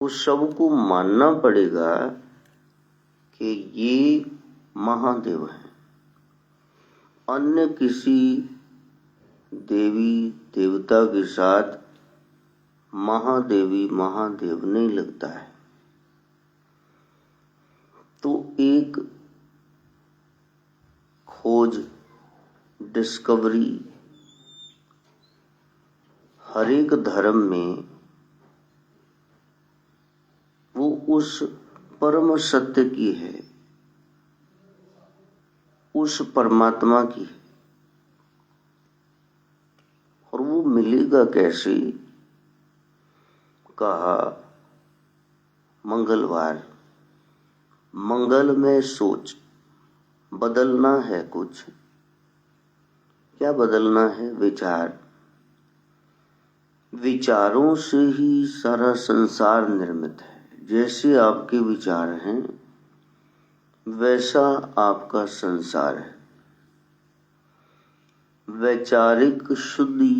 उस सबको मानना पड़ेगा कि ये महादेव हैं। अन्य किसी देवी देवता के साथ महादेवी महादेव नहीं लगता है। तो एक खोज, डिस्कवरी हर एक धर्म में वो उस परम सत्य की है, उस परमात्मा की है। और वो मिलेगा कैसे? कहा मंगलवार, मंगल में सोच। बदलना है कुछ। क्या बदलना है? विचार। विचारों से ही सारा संसार निर्मित है। जैसे आपके विचार हैं वैसा आपका संसार है। वैचारिक शुद्धि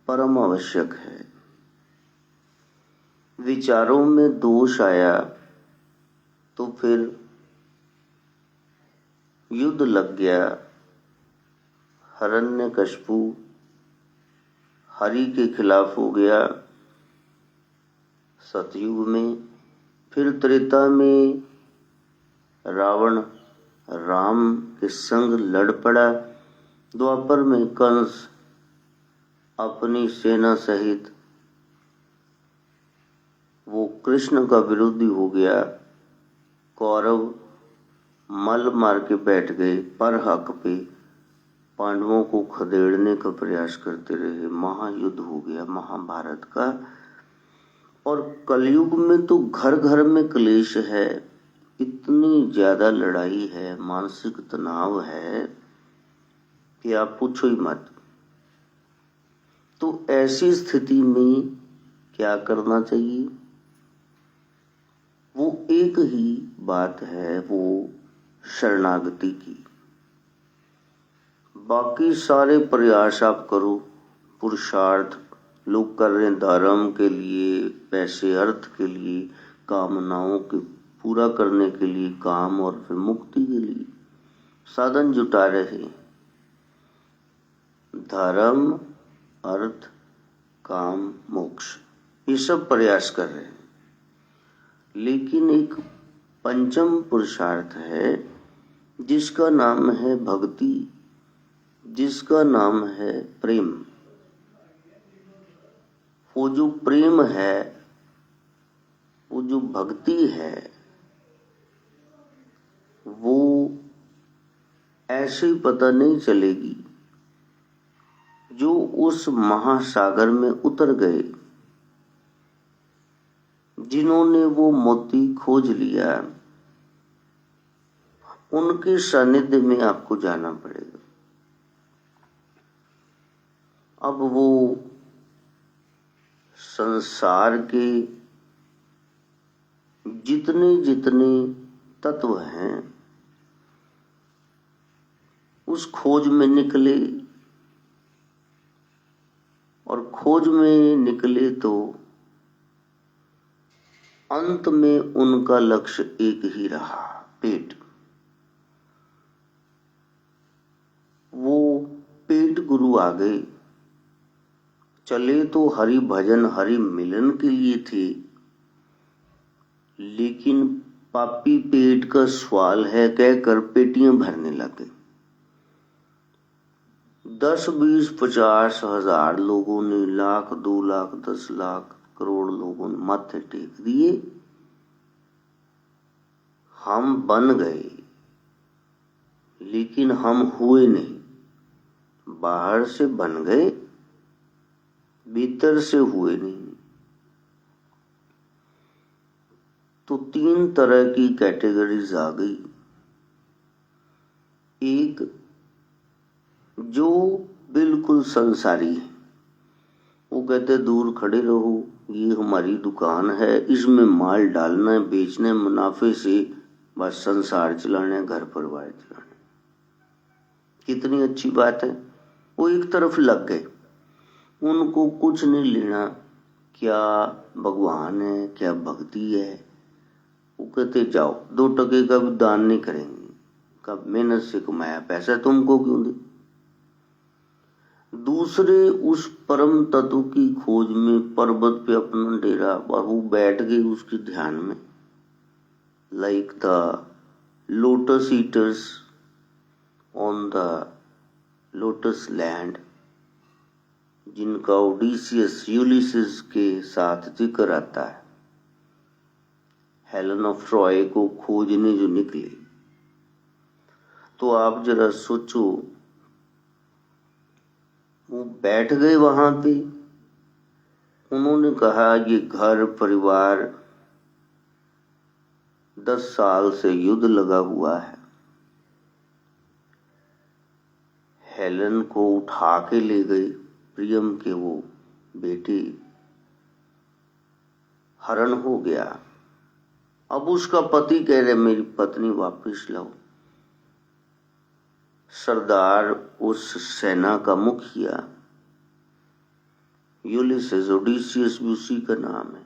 परम आवश्यक है। विचारों में दोष आया तो फिर युद्ध लग गया। हिरण्यकशिपु हरि के खिलाफ हो गया सतयुग में। फिर त्रेता में रावण राम के संग लड़ पड़ा। द्वापर में कंस अपनी सेना सहित वो कृष्ण का विरोधी हो गया। कौरव मल मार के बैठ गए पर हक पे, पांडवों को खदेड़ने का प्रयास करते रहे। महायुद्ध हो गया महाभारत का। और कलयुग में तो घर घर में क्लेश है। इतनी ज्यादा लड़ाई है, मानसिक तनाव है कि आप पूछो ही मत। तो ऐसी स्थिति में क्या करना चाहिए? वो एक ही बात है, वो शरणागति की। बाकी सारे प्रयास आप करो, पुरुषार्थ लोग कर रहे हैं धर्म के लिए, पैसे अर्थ के लिए, कामनाओं के पूरा करने के लिए, काम और फिर मुक्ति के लिए साधन जुटा रहे। धर्म, अर्थ, काम, मोक्ष, ये सब प्रयास कर रहे हैं। लेकिन एक पंचम पुरुषार्थ है जिसका नाम है भक्ति, जिसका नाम है प्रेम। वो जो प्रेम है, वो जो भक्ति है, वो ऐसे ही पता नहीं चलेगी। जो उस महासागर में उतर गए, जिन्होंने वो मोती खोज लिया, उनके सानिध्य में आपको जाना पड़ेगा। अब वो संसार के जितने जितने तत्व हैं उस खोज में निकले। और खोज में निकले तो अंत में उनका लक्ष्य एक ही रहा, पेट। वो पेट गुरु आ गए। चले तो हरि भजन हरि मिलन के लिए थे, लेकिन पापी पेट का सवाल है कहकर पेटियां भरने लगे। 10, 20, 50 हजार लोगों ने, लाख, 2 लाख, 10 लाख, करोड़ लोगों ने माथे टेक दिए। हम बन गए, लेकिन हम हुए नहीं। बाहर से बन गए, भीतर से हुए नहीं। तो 3 तरह की कैटेगरीज आ गई। एक जो बिल्कुल संसारी है, वो कहते दूर खड़े रहो, ये हमारी दुकान है, इसमें माल डालना है, बेचना है, मुनाफे से बस संसार चलाना है, घर परिवार चलाना है। कितनी अच्छी बात है। वो एक तरफ लग गए, उनको कुछ नहीं लेना क्या भगवान है, क्या भक्ति है। वो कहते जाओ 2 टके का भी दान नहीं करेंगे, कब मेहनत से कमाया पैसा तुमको क्यों दे। दूसरे उस परम तत्व की खोज में पर्वत पे अपना डेरा, वो बैठ गए उसके ध्यान में, like the lotus eaters on the lotus land, जिनका ओडिसियस यूलिसिस के साथ जिक्र आता है। हेलन ऑफ ट्रॉय को खोजने जो निकले, तो आप जरा सोचो, वो बैठ गए वहां पे, उन्होंने कहा ये घर परिवार 10 साल से युद्ध लगा हुआ है। हेलन को उठा के ले गए, प्रियम के वो बेटी, हरण हो गया। अब उसका पति कह रहे मेरी पत्नी वापस लाओ। सरदार उस सेना का मुखिया, यूलिसेस, ओडिसियस भी उसी का नाम है,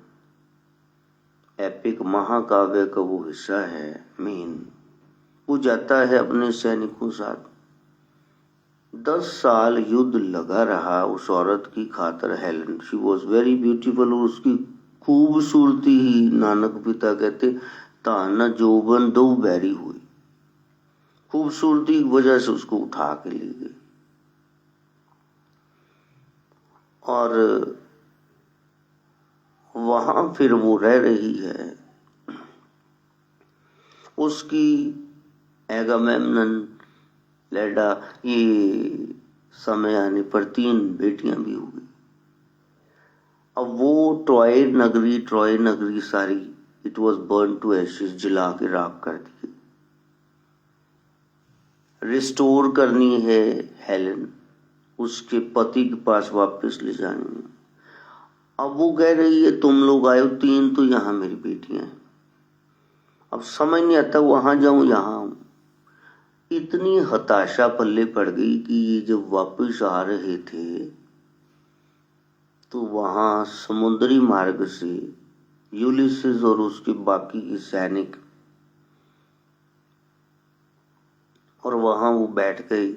एपिक महाकाव्य का वो हिस्सा है मेन। वो जाता है अपने सैनिकों साथ, 10 साल युद्ध लगा रहा उस औरत की खातर। Helen, she was very beautiful, और उसकी खूबसूरती ही नानक पिता कहते ताना जोबन दो बैरी हुई। खूबसूरती की वजह से उसको उठा के ले गए, और वहां फिर वो रह रही है। उसकी एगामेम्नन, लेडा, ये समय आने पर 3 बेटियां भी हो गई। अब वो ट्रॉय नगरी सारी, it was burn to ashes, जला के राख कर दी। रिस्टोर करनी है हेलन, उसके पति के पास वापस ले जानी है। अब वो कह रही है तुम लोग आए हो 3, तो यहाँ मेरी बेटियां हैं। अब समझ नहीं आता वहां जाऊं यहाँ आऊं। इतनी हताशा पल्ले पड़ गई कि ये जब वापस आ रहे थे तो वहां समुद्री मार्ग से यूलिसेस और उसके बाकी के सैनिक, और वहां वो बैठ गए।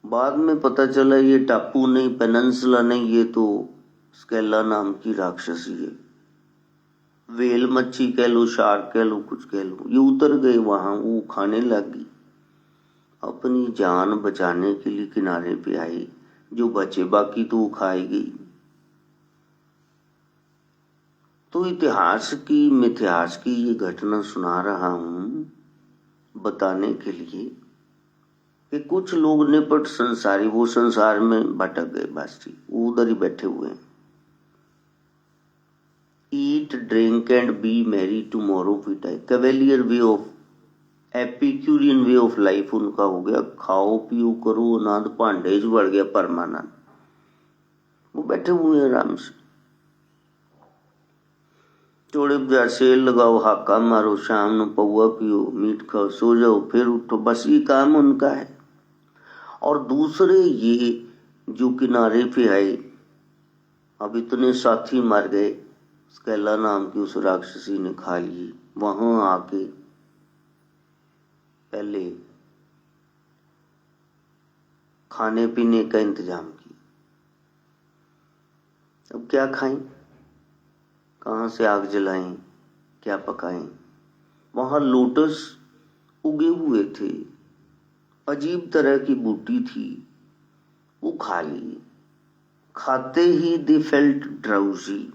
बाद में पता चला ये टापू नहीं, पेनिनसुला नहीं, ये तो स्केला नाम की राक्षसी है। वेल मच्छी कह लो, शार्क कह लो, कुछ कह लो। ये उतर गए वहां, वो खाने लगी। अपनी जान बचाने के लिए किनारे पे आई, जो बचे बाकी तो वो खाई गई। तो इतिहास की, मिथ्यास की ये घटना सुना रहा हूं बताने के लिए कि कुछ लोग निपट संसारी, वो संसार में भटक गए, बस वो उधर ही बैठे हुए हैं। Eat, drink and be merry tomorrow फिट है, cavalier way of, epicurean way of life उनका हो गया। खाओ पियो करो अनाथ, भांडे च बढ़ गया परमानंद। वो बैठे हुए हैं आराम से, चौड़े बाजार सेल लगाओ, हाका मारो, शाम ਨੂੰ पौआ पियो, मीट खाओ, सो जाओ, फिर उठो, बस ये काम उनका है। और दूसरे ये जो किनारे पे आए, अब इतने साथी मर गए, स्केला नाम की उस राक्षसी ने खा ली। वहां आके पहले खाने पीने का इंतजाम किया। अब क्या खाएं, कहां से आग जलाएं, क्या पकाएं। वहां लोटस उगे हुए थे, अजीब तरह की बूटी थी, वो खा ली। खाते ही दे फेल्ट ड्राउजी,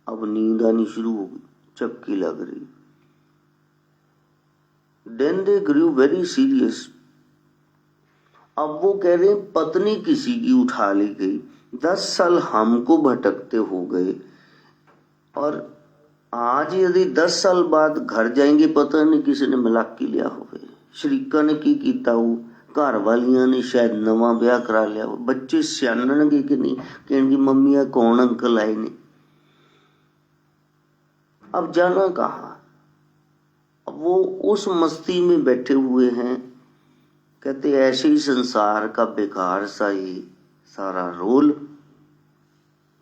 अब नींद आनी शुरू हो गई, चपकी लग रही। Then they grew very serious. अब वो कह रहे पत्नी किसी की उठा ली गई, 10 साल हमको भटकते हो गए, और आज यदि 10 साल बाद घर जाएंगे पता नहीं किसी ने मलाकी लिया होवे। शरीका ने की कीता हो, घर वालियां ने शायद नवा ब्याह करा लिया हो, बच्चे सियाणनगे कि नहीं, कहेंगे मम्मी कौन अंकल आए ने। अब जाना कहाँ। अब वो उस मस्ती में बैठे हुए हैं, कहते ऐसे ही संसार का बेकार सा ही सारा रोल,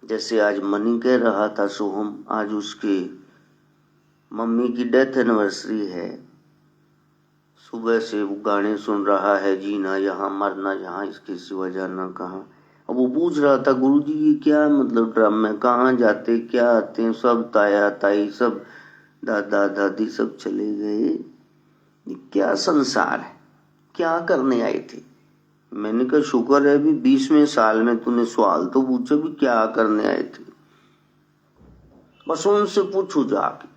जैसे आज मनी कह रहा था सोहम, आज उसके मम्मी की डेथ एनिवर्सरी है। सुबह से वो गाने सुन रहा है, जीना यहाँ मरना यहाँ, इसके सिवा जाना कहाँ। अब वो पूछ रहा था, गुरुजी ये क्या मतलब ड्रामा है, कहाँ जाते क्या आते हैं, सब ताया ताई सब दादा दादी सब चले गए, ये क्या संसार है, क्या करने आए थे। मैंने कहा शुक्र है भी 20वें साल में तूने सवाल तो पूछा भी क्या करने आए थे। बस उनसे पूछो जाके,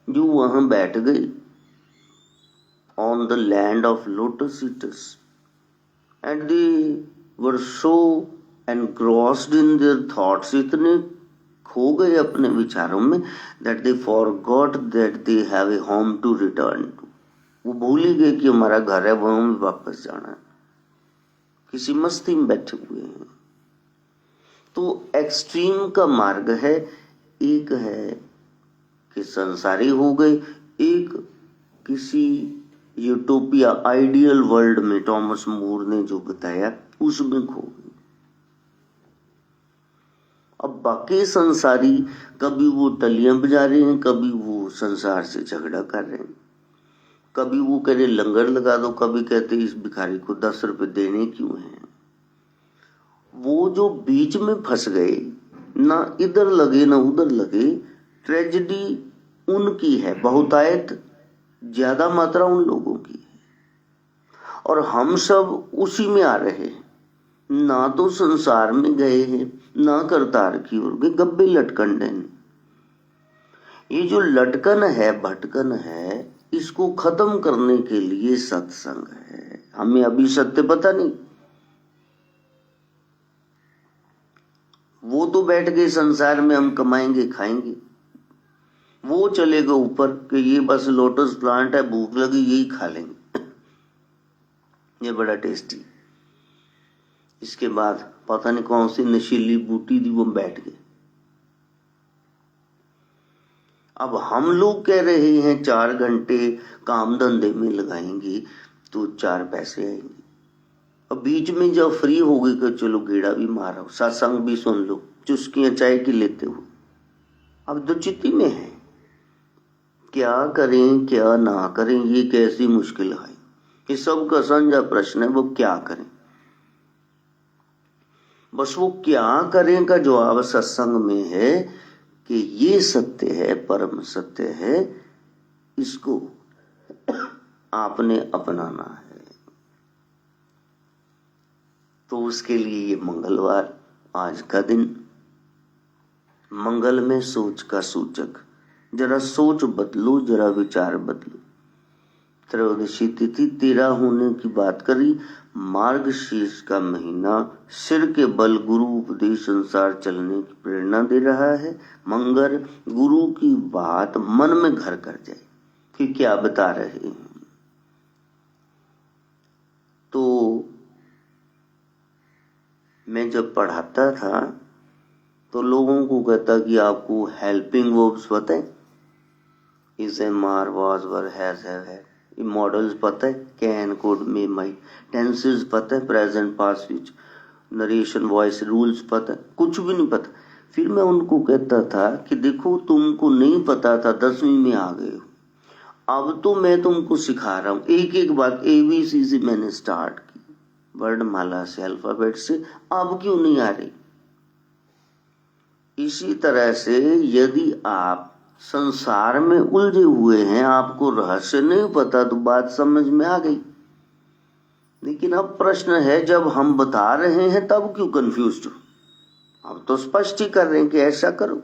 जो वहां बैठ गए on the land of lotus eaters, and they were so engrossed in their thoughts, इतने खो गए अपने विचारों में, that they forgot that they have a home to return to. वो भूल ही गए कि हमारा घर है, वहां में वापस जाना है, किसी मस्ती में बैठे हुए हैं। तो एक्सट्रीम का मार्ग है, एक है कि संसारी हो गए, एक किसी यूटोपिया आइडियल वर्ल्ड में टॉमस मूर ने जो बताया उसमें खो गए। अब बाकी संसारी कभी वो टलियां बजा रहे हैं, कभी वो संसार से झगड़ा कर रहे हैं, कभी वो कह रहे लंगर लगा दो, कभी कहते इस भिखारी को 10 रुपए देने क्यों हैं। वो जो बीच में फंस गए, ना इधर लगे ना उधर लगे, ट्रेजेडी उनकी है, बहुतायत ज्यादा मात्रा उन लोगों की है, और हम सब उसी में आ रहे हैं। ना तो संसार में गए हैं, ना करतार की ओर गए, गब्बे लटकन देने। ये जो लटकन है, भटकन है, इसको खत्म करने के लिए सत्संग है। हमें अभी सत्य पता नहीं, वो तो बैठ गए संसार में, हम कमाएंगे खाएंगे, वो चलेगा ऊपर कि ये बस लोटस प्लांट है, भूख लगी यही खा लेंगे, ये बड़ा टेस्टी। इसके बाद पता नहीं कौन सी नशीली बूटी थी, वो बैठ गए। अब हम लोग कह रहे हैं 4 घंटे काम धंधे में लगाएंगे तो 4 पैसे आएंगे। अब बीच में जब फ्री हो गई कि चलो गेड़ा भी मारो, सत्संग भी सुन लो, चुस्कियां चाय की लेते हो, अब दुचित्ती में है, क्या करें क्या ना करें, ये कैसी मुश्किल है। ये सबका संजा प्रश्न है, वो क्या करें। बस वो क्या करें का जवाब सत्संग में है कि ये सत्य है, परम सत्य है, इसको आपने अपनाना है। तो उसके लिए ये मंगलवार, आज का दिन मंगल में सोच का सूचक, जरा सोच बदलो, जरा विचार बदलो। त्रयोदशी तिथि 13 होने की बात करी, मार्गशीर्ष का महीना सिर के बल गुरु उपदेश अनुसार चलने की प्रेरणा दे रहा है। मंगल गुरु की बात मन में घर कर जाए कि क्या बता रहे हैं। तो मैं जब पढ़ाता था तो लोगों को कहता कि आपको हेल्पिंग वर्ब्स पता है, is am are was were has have है, मॉडल्स पता है, can could may might, tenses पता है, present past future, narration voice rules पता है, कुछ भी नहीं पता। फिर मैं उनको कहता था कि देखो तुमको नहीं पता था, 10वीं में आ गए हो, अब तो मैं तुमको सिखा रहा हूं, एक एक बात ABC से मैंने स्टार्ट की, वर्णमाला से, अल्फाबेट से, अब क्यों नहीं आ रही। इसी तरह से यदि आप संसार में उलझे हुए हैं, आपको रहस्य नहीं पता, तो बात समझ में आ गई। लेकिन अब प्रश्न है, जब हम बता रहे हैं तब क्यों कंफ्यूज्ड हो। अब तो स्पष्ट ही कर रहे हैं कि ऐसा करो,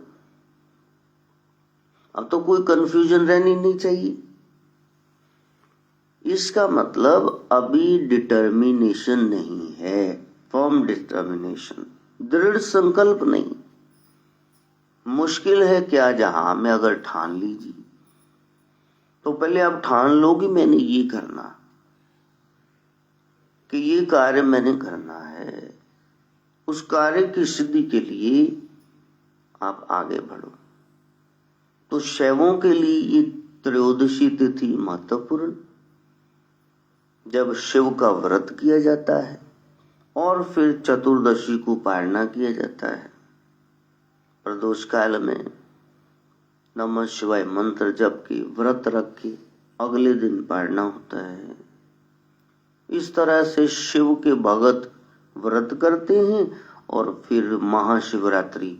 अब तो कोई कंफ्यूजन रहनी नहीं चाहिए। इसका मतलब अभी डिटर्मिनेशन नहीं है, फर्म डिटर्मिनेशन, दृढ़ संकल्प नहीं। मुश्किल है क्या जहां में अगर ठान लीजिए, तो पहले आप ठान लो कि मैंने ये करना, कि ये कार्य मैंने करना है, उस कार्य की सिद्धि के लिए आप आगे बढ़ो। तो शैवों के लिए ये त्रयोदशी तिथि महत्वपूर्ण, जब शिव का व्रत किया जाता है और फिर चतुर्दशी को पारणा किया जाता है। प्रदोष काल में नमः शिवाय मंत्र जप के व्रत रख के अगले दिन पाड़ना होता है। इस तरह से शिव के भगत व्रत करते हैं और फिर महाशिवरात्रि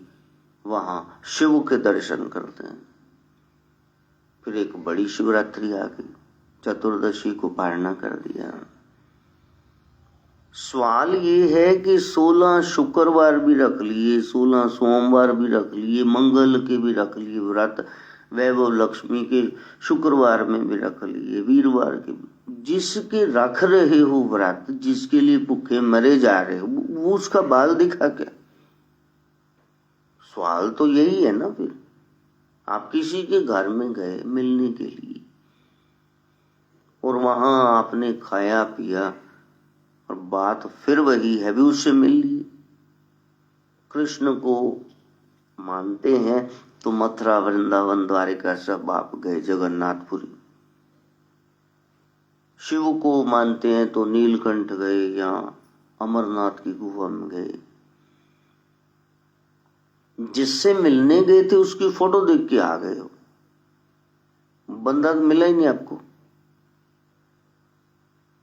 वहां शिव के दर्शन करते हैं। फिर एक बड़ी शिवरात्रि आ गई, चतुर्दशी को पारना कर दिया। सवाल ये है कि 16 शुक्रवार भी रख लिए, 16 सोमवार भी रख लिए, मंगल के भी रख लिए व्रत, वैभव लक्ष्मी के शुक्रवार में भी रख लिए, वीरवार के भी। जिसके रख रहे हो व्रत, जिसके लिए भूखे मरे जा रहे हो, वो उसका बाल दिखा क्या? सवाल तो यही है ना। फिर आप किसी के घर में गए मिलने के लिए और वहां आपने खाया पिया और बात फिर वही है, भी उससे मिल ली। कृष्ण को मानते हैं तो मथुरा वृंदावन द्वारिका सब आप गए, जगन्नाथपुरी। शिव को मानते हैं तो नीलकंठ गए या अमरनाथ की गुफा में गए। जिससे मिलने गए थे उसकी फोटो देख के आ गए हो, बंदा मिला ही नहीं आपको।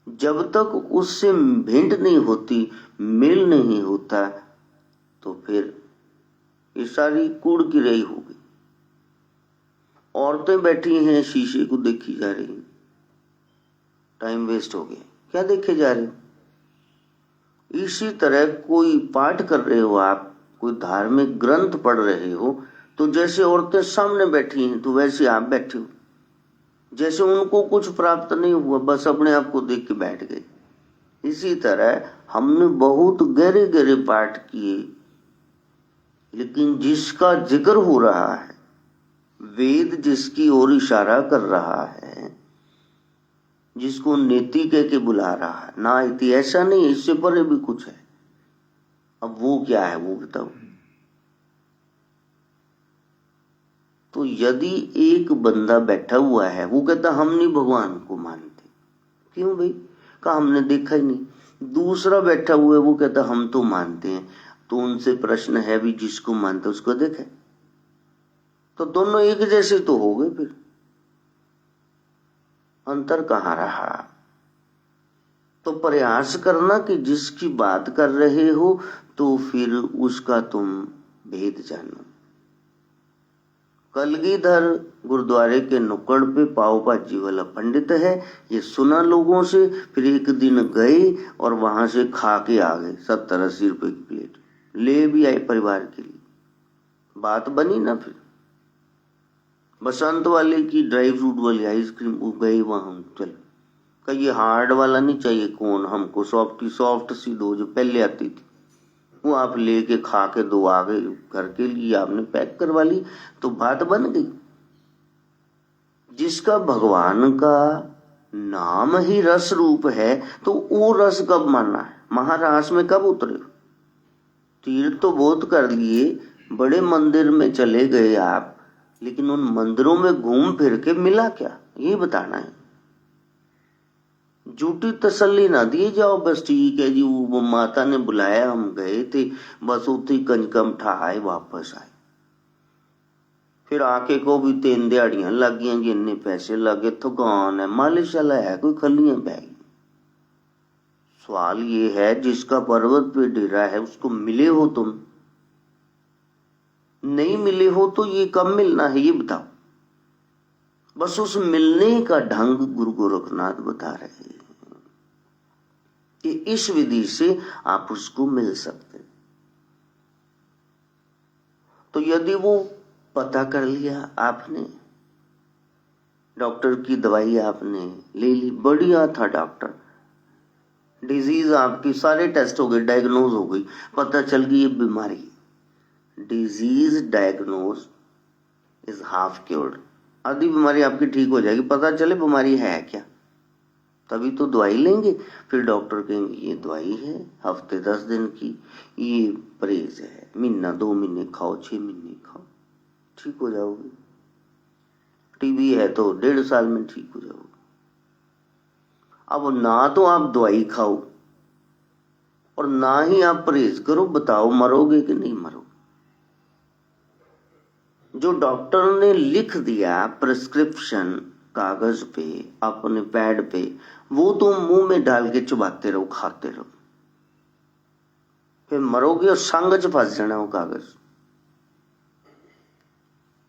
जब तक उससे भेंट नहीं होती, मेल नहीं होता, तो फिर ये सारी कूड़ की रही होगी। औरतें बैठी हैं शीशे को देखी जा रही, टाइम वेस्ट हो गया, क्या देखे जा रहे हो। इसी तरह कोई पाठ कर रहे हो आप, कोई धार्मिक ग्रंथ पढ़ रहे हो, तो जैसे औरतें सामने बैठी हैं तो वैसे आप बैठे हो। जैसे उनको कुछ प्राप्त नहीं हुआ, बस अपने आप को देख के बैठ गए। इसी तरह हमने बहुत गहरे गहरे पाठ किए, लेकिन जिसका जिक्र हो रहा है, वेद जिसकी ओर इशारा कर रहा है, जिसको नीति कह के बुला रहा है, ना इति ऐसा नहीं, इससे परे भी कुछ है। अब वो क्या है वो बताओ। तो यदि एक बंदा बैठा हुआ है, वो कहता हम नहीं भगवान को मानते, क्यों भाई? कहा हमने देखा ही नहीं। दूसरा बैठा हुआ है, वो कहता हम तो मानते हैं। तो उनसे प्रश्न है भी, जिसको मानते उसको देखे, तो दोनों एक जैसे तो हो गए। फिर अंतर कहाँ रहा? तो प्रयास करना कि जिसकी बात कर रहे हो तो फिर उसका तुम भेद जानो। कलगीधर गुरुद्वारे के नुक्कड़ पे पाव भाजी वाला पंडित है, ये सुना लोगों से, फिर एक दिन गए और वहां से खा के आ गए। 70-80 रुपए की प्लेट ले भी आए परिवार के लिए। बात बनी ना। फिर बसंत वाले की ड्राई फ्रूट वाली आइसक्रीम गई वहां, चल कहिए हार्ड वाला नहीं चाहिए, कौन हमको सॉफ्ट सी दो जो पहले आती थी, वो आप लेके खा के दो आ गए। घर के लिए आपने पैक करवा ली, तो बात बन गई। जिसका भगवान का नाम ही रस रूप है, तो वो रस कब मानना है? महारास में कब उतरे? तीर्थ तो बहुत कर लिए, बड़े मंदिर में चले गए आप, लेकिन उन मंदिरों में घूम फिर के मिला क्या, ये बताना है। झूठी तसल्ली ना दिए जाओ, बस ठीक है जी वो माता ने बुलाया हम गए थे, बस उतनी कंजकम ठहाए वापस आए। फिर आके को भी 3 दिहाड़ियां लग गई जी, इन्ने पैसे लगे, थकान है, मालिश वाला है कोई, खलियां बह गई। सवाल ये है, जिसका पर्वत पे डेरा है उसको मिले हो तुम? नहीं मिले हो तो ये कब मिलना है ये बताओ। बस उस मिलने का ढंग गुरु गोरखनाथ बता रहे हैं कि इस विधि से आप उसको मिल सकते। तो यदि वो पता कर लिया आपने, डॉक्टर की दवाई आपने ले ली, बढ़िया था डॉक्टर, डिजीज आपकी सारे टेस्ट हो गए, डायग्नोज हो गई, पता चल गई ये बीमारी। Disease diagnose is half cured. आधी बीमारी आपकी ठीक हो जाएगी, पता चले बीमारी है क्या, तभी तो दवाई लेंगे। फिर डॉक्टर कहेंगे ये दवाई है हफ्ते 10 दिन की, ये परहेज है, महीना 2 महीने खाओ, 6 महीने खाओ, ठीक हो जाओगे। टीबी है तो 1.5 साल में ठीक हो जाओगे। अब ना तो आप दवाई खाओ और ना ही आप परहेज करो, बताओ मरोगे कि नहीं मरोगे? जो डॉक्टर ने लिख दिया प्रिस्क्रिप्शन कागज पे, अपने पैड पे, वो तुम मुंह में डाल के चबाते रहो, खाते रहो, फिर मरोगे और संग च फंस जाना वो कागज।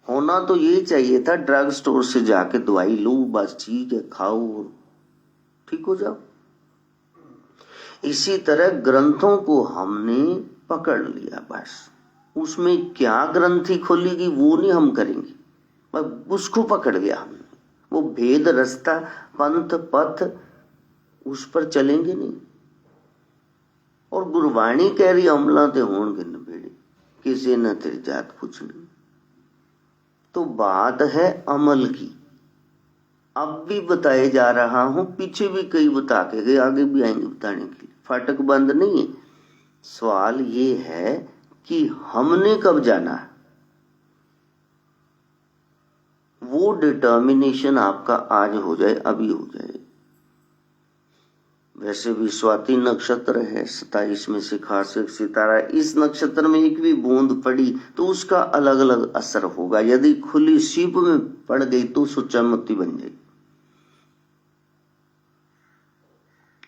होना तो यही चाहिए था, ड्रग स्टोर से जाके दवाई लो, बस ठीक है, खाओ, ठीक हो जाओ। इसी तरह ग्रंथों को हमने पकड़ लिया, बस उसमें क्या ग्रंथि खोलेगी वो नहीं हम करेंगे, बस उसको पकड़ लिया हमने, वो भेद रास्ता पंथ पथ उस पर चलेंगे नहीं। और गुरबाणी कह रही अमला ते होणगे नबेड़े, किसी न तेरी जात पूछनी। तो बात है अमल की। अब भी बताए जा रहा हूं, पीछे भी कई बता के गए, आगे भी आएंगे बताने के लिए, फाटक बंद नहीं है। सवाल ये है कि हमने कब जाना है, वो डिटर्मिनेशन आपका आज हो जाए, अभी हो जाए। वैसे भी स्वाति नक्षत्र है, 27 में से खास एक सितारा, इस नक्षत्र में एक भी बूंद पड़ी तो उसका अलग अलग असर होगा। यदि खुली सीप में पड़ गई तो सुच्चा मोती बन जाएगी।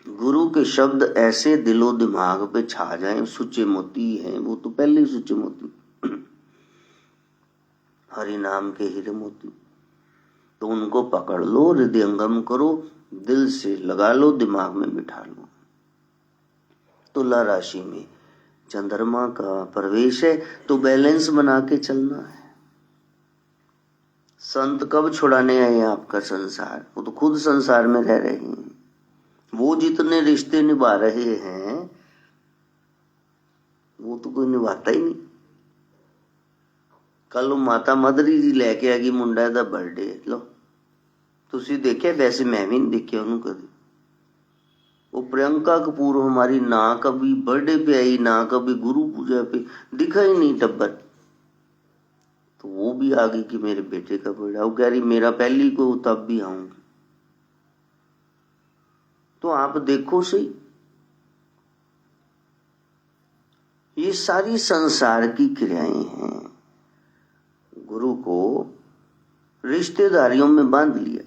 गुरु के शब्द ऐसे दिलो दिमाग पे छा जाएं, सुच्चे मोती हैं, वो तो पहले ही सुच्चे मोती, हरि नाम के हीरे मोती। तो उनको पकड़ लो, हृदयंगम करो, दिल से लगा लो, दिमाग में बिठा लो। तुला राशि में चंद्रमा का प्रवेश है, तो बैलेंस बना के चलना है। संत कब छुड़ाने आए आपका संसार, वो तो खुद संसार में रह रहे हैं। वो जितने रिश्ते निभा रहे हैं वो तो कोई निभाता ही नहीं। कल माता मदरी जी लेके आ गई मुंडा दा बर्थडे, लो तुसी देखे, वैसे मैं भी नहीं देखे उन्होंने कभी। वो प्रियंका कपूर हमारी ना कभी बर्थडे पे आई, ना कभी गुरु पूजा पे, दिखा ही नहीं टब्बर। तो वो भी आ गई कि मेरे बेटे का बर्थडे, वो कह रही मेरा पहली को तब भी आऊंगी। तो आप देखो सही, ये सारी संसार की क्रियाएं हैं। गुरु को रिश्तेदारियों में बांध लिया।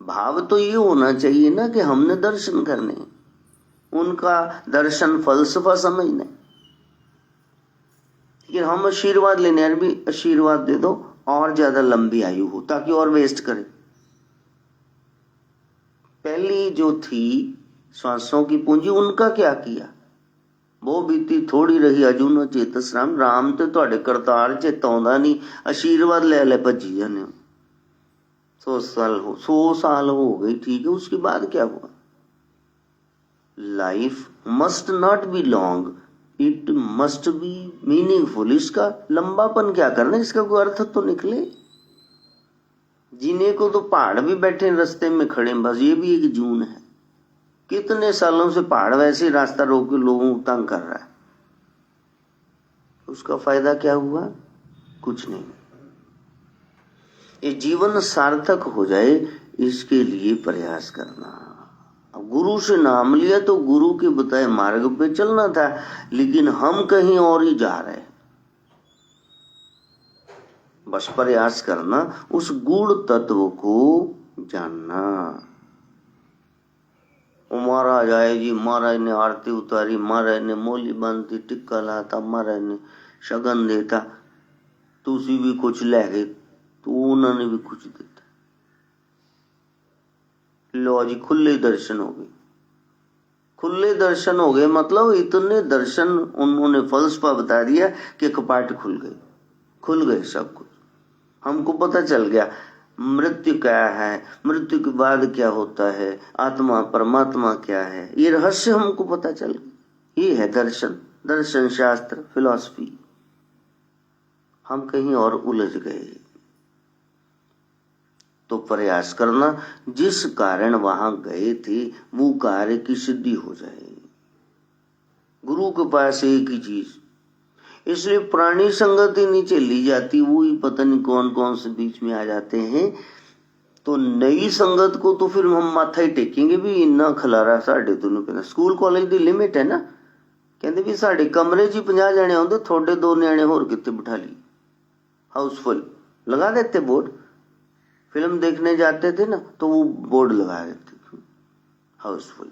भाव तो ये होना चाहिए ना कि हमने दर्शन करने, उनका दर्शन फलसफा समझना, लेकिन हम आशीर्वाद लेने, यार भी आशीर्वाद दे दो और ज्यादा लंबी आयु हो, ताकि और वेस्ट करे। पहली जो थी श्वासों की पूंजी, उनका क्या किया, वो बीती थोड़ी रही अजून चेतस राम, राम ते तुहाडे करतार चेताउंदा नहीं, आशीर्वाद ले ले भजी जाने। 100 साल हो गई, ठीक है, उसके बाद क्या हुआ। Life must not be long, it must be meaningful. इसका लंबापन क्या करना, इसका कोई अर्थ तो निकले। जीने को तो पहाड़ भी बैठे रास्ते में खड़े, बस ये भी एक जून है। कितने सालों से पहाड़ वैसे रास्ता रोक के लोगों को तंग कर रहा है, उसका फायदा क्या हुआ, कुछ नहीं। ये जीवन सार्थक हो जाए, इसके लिए प्रयास करना। अब गुरु से नाम लिया तो गुरु के बताए मार्ग पे चलना था, लेकिन हम कहीं और ही जा रहे। बस प्रयास करना, उस गूढ़ तत्व को जानना। महाराज आए जी, महाराज ने आरती उतारी, महाराज ने मोली बांधती, टिक्का लाता, महाराज ने शगन देता, तुसी भी कुछ ले गए, तो उन्होंने भी कुछ देता। लो जी, खुले दर्शन हो गए। खुले दर्शन हो गए मतलब इतने दर्शन उन्होंने फलसफा बता दिया कि कपाट खुल गए सब कुछ। हमको पता चल गया मृत्यु क्या है, मृत्यु के बाद क्या होता है, आत्मा परमात्मा क्या है, ये रहस्य हमको पता चल गया। ये है दर्शन शास्त्र, फिलॉसफी। हम कहीं और उलझ गए। तो प्रयास करना, जिस कारण वहां गए थे वो कार्य की सिद्धि हो जाए। गुरु के पास एक ही चीज, इसलिए पुरानी संगति नहीं चली जाती, वो ही पता नहीं कौन कौन से बीच में आ जाते हैं। तो नई संगत को तो फिर हम माथा ही टेकेंगे भी, इन्ना खलारा साढ़े दोनों पे। स्कूल कॉलेज की लिमिट है ना, कहते भी साढ़े कमरे च 50 जने आते, थोड़े 2 न्याणे होर कितने बिठा ली। हाउसफुल लगा देते बोर्ड। फिल्म देखने जाते थे ना तो वो बोर्ड लगा देते थे हाउसफुल।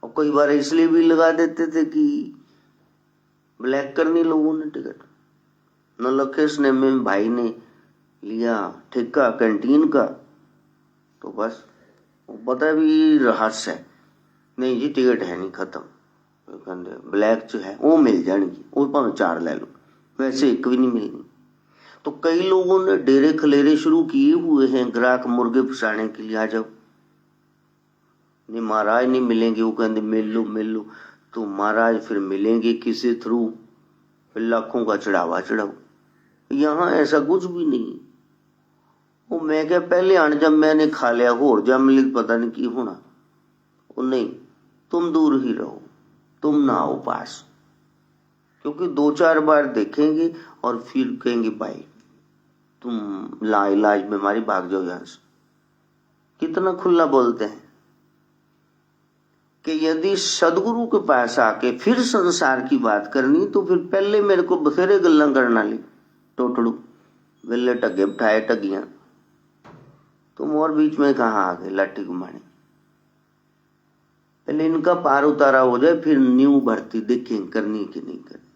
और कई बार इसलिए भी लगा देते थे कि ब्लैक करनी लोगों ने टिकट। नौलखेश ने में भाई ने लिया ठेका कैंटीन का, तो बस वो पता भी रहस्य है, नहीं जी टिकट है नहीं, खत्म। ब्लैक जो है वो मिल जाएगी, वो भाਵੇਂ 4 ले लो, वैसे एक भी नहीं मिलनी। तो कई लोगों ने डेरे खलेरे शुरू किए हुए हैं ग्राहक मुर्गे फसाने के लिए। आ जाओ, नहीं महाराज नहीं मिलेंगे, वो कहते मिल लो। तो महाराज फिर मिलेंगे किसी थ्रू, फिर लाखों का चढ़ावा चढ़ाओ। यहाँ ऐसा कुछ भी नहीं। वो मैं क्या पहले आने जब मैंने खा लिया होर जब मिले पता नहीं की होना। वो नहीं, तुम दूर ही रहो, तुम ना आओ पास, क्योंकि 2-4 बार देखेंगे और फिर कहेंगे भाई तुम लाइलाज बीमारी भाग जाओ यहां से। कितना खुला बोलते हैं कि यदि सदगुरु के पास आके फिर संसार की बात करनी तो फिर पहले मेरे को बथेरे गल्ला करना ली टोटड़ू वेले टगे बिठाए टगियां, तुम और बीच में कहा आ गए लाठी घुमाने। पहले इनका पार उतारा हो जाए फिर न्यू भर्ती देखें करनी कि नहीं करनी।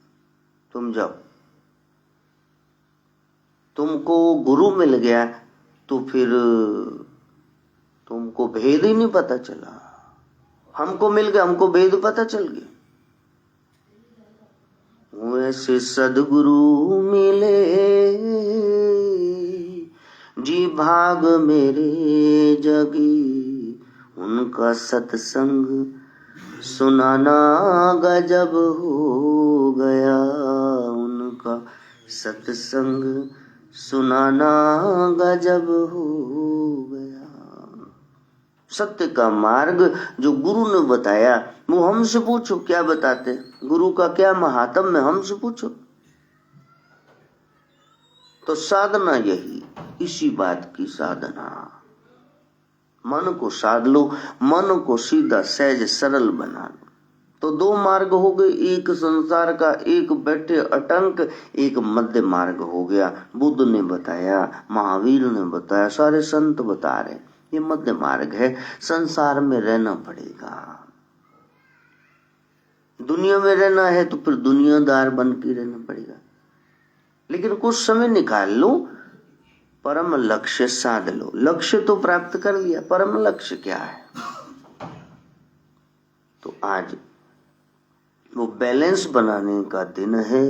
तुम जाओ, तुमको गुरु मिल गया तो फिर तुमको भेद ही नहीं पता चला। हमको मिल गया, हमको भेद पता चल गया। वैसे सदगुरु मिले जी भाग मेरे जगी, उनका सत्संग सुनाना गजब हो गया, उनका सत्संग सुनाना गजब हो गया। सत्य का मार्ग जो गुरु ने बताया वो हमसे पूछो क्या बताते, गुरु का क्या महात्म्य हमसे पूछो। तो साधना यही, इसी बात की साधना। मन को साध लो, मन को सीधा सहज सरल बना लो। तो 2 मार्ग हो गए, एक संसार का, एक बैठे अटंक, एक मध्य मार्ग हो गया। बुद्ध ने बताया, महावीर ने बताया, सारे संत बता रहे ये मध्य मार्ग है। संसार में रहना पड़ेगा, दुनिया में रहना है तो फिर दुनियादार बन के रहना पड़ेगा, लेकिन कुछ समय निकाल लो, परम लक्ष्य साध लो। लक्ष्य तो प्राप्त कर लिया, परम लक्ष्य क्या है? तो आज वो बैलेंस बनाने का दिन है।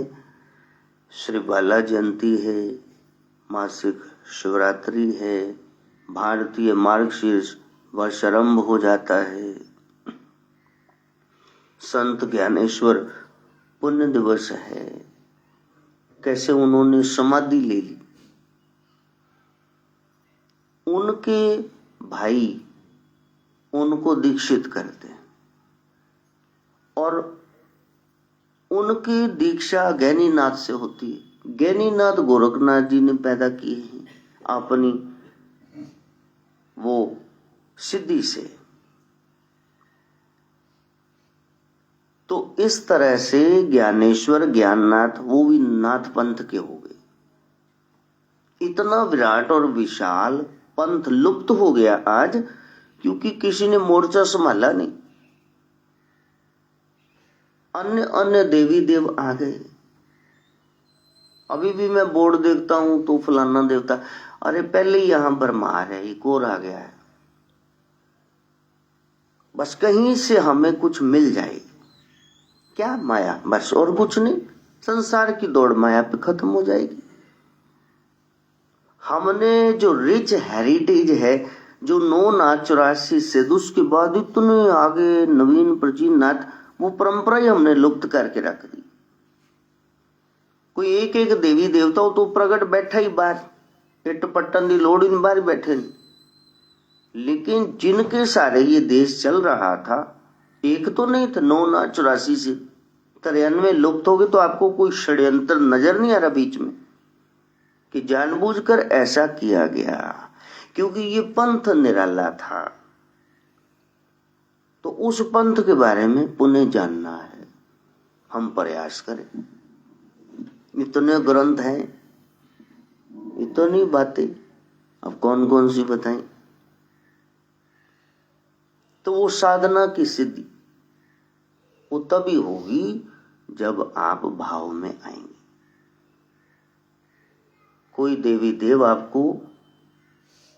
श्री बाला जयंती है, मासिक शिवरात्रि है, भारतीय मार्गशीर्ष वर्ष आरंभ हो जाता है, संत ज्ञानेश्वर पुण्य दिवस है। कैसे उन्होंने समाधि ले ली, उनके भाई उनको दीक्षित करते हैं और उनकी दीक्षा ज्ञानीनाथ से होती है। ज्ञानीनाथ गोरखनाथ जी ने पैदा किए हैं अपनी वो सिद्धि से। तो इस तरह से ज्ञानेश्वर ज्ञाननाथ वो भी नाथ पंथ के हो गए। इतना विराट और विशाल पंथ लुप्त हो गया आज, क्योंकि किसी ने मोर्चा संभाला नहीं। अन्य अन्य देवी देव आ गए। अभी भी मैं बोर्ड देखता हूं तो फलाना देवता, अरे पहले ही यहां भरमार है, एक और आ गया है। बस कहीं से हमें कुछ मिल जाए, क्या माया, बस और कुछ नहीं। संसार की दौड़ माया पे खत्म हो जाएगी। हमने जो रिच हेरिटेज है, जो 9 नाथ 84 से उसके बाद इतने आगे नवीन प्राचीन नाथ, वो परंपरा ही हमने लुप्त करके रख दी। कोई एक एक देवी देवता तो प्रगट बैठा ही बाहर, पिट पट्टन की लोड़ इन बाहर बैठे नहीं। लेकिन जिनके सारे ये देश चल रहा था, एक तो नहीं था। 9 नाथ 84 से 93 लुप्त हो गए। तो आपको कोई षड्यंत्र नजर नहीं आ रहा बीच में कि जानबूझकर ऐसा किया गया? क्योंकि ये पंथ निराला था। तो उस पंथ के बारे में पुनः जानना है, हम प्रयास करें। इतने ग्रंथ हैं, इतनी बातें, अब कौन कौन सी बताएं। तो वो साधना की सिद्धि वो तभी होगी जब आप भाव में आएंगे। कोई देवी देव आपको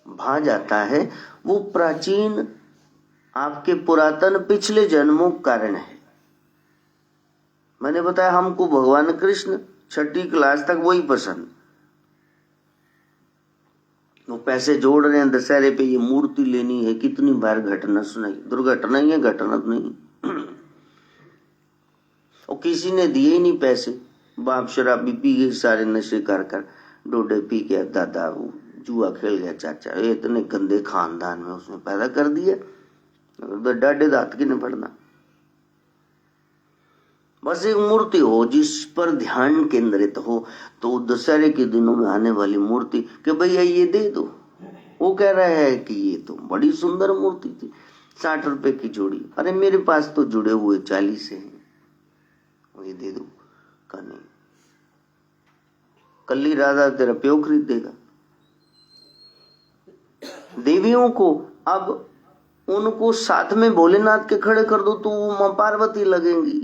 भा जाता है, वो प्राचीन आपके पुरातन पिछले जन्मों कारण है। मैंने बताया हमको भगवान कृष्ण 6ठी क्लास तक वही पसंद। वो पैसे जोड़ रहे हैं दशहरे पे, ये मूर्ति लेनी है, कितनी बार घटना सुनाई, दुर्घटना ही है, घटना तो नहीं। और किसी ने दिए ही नहीं पैसे, बाप शराबी पी गए, सारे नशे कर कर डोडे पी गया, दादा वो जुआ खेल गया, चाचा इतने गंदे खानदान में उसने पैदा कर दिया, डाडे दांत की नहीं पड़ना। बस एक मूर्ति हो जिस पर ध्यान केंद्रित हो, तो दशहरे के दिनों में आने वाली मूर्ति कि भैया ये दे दो, वो कह रहा है कि ये तो बड़ी सुंदर मूर्ति थी, 60 रुपए की जोड़ी, अरे मेरे पास तो जुड़े हुए 40 हैं, ये दे दो। का नहीं, कल्ली राधा तेरा प्यो खरीद देगा। देवियों को अब उनको साथ में भोलेनाथ के खड़े कर दो तो वो मां पार्वती लगेंगी,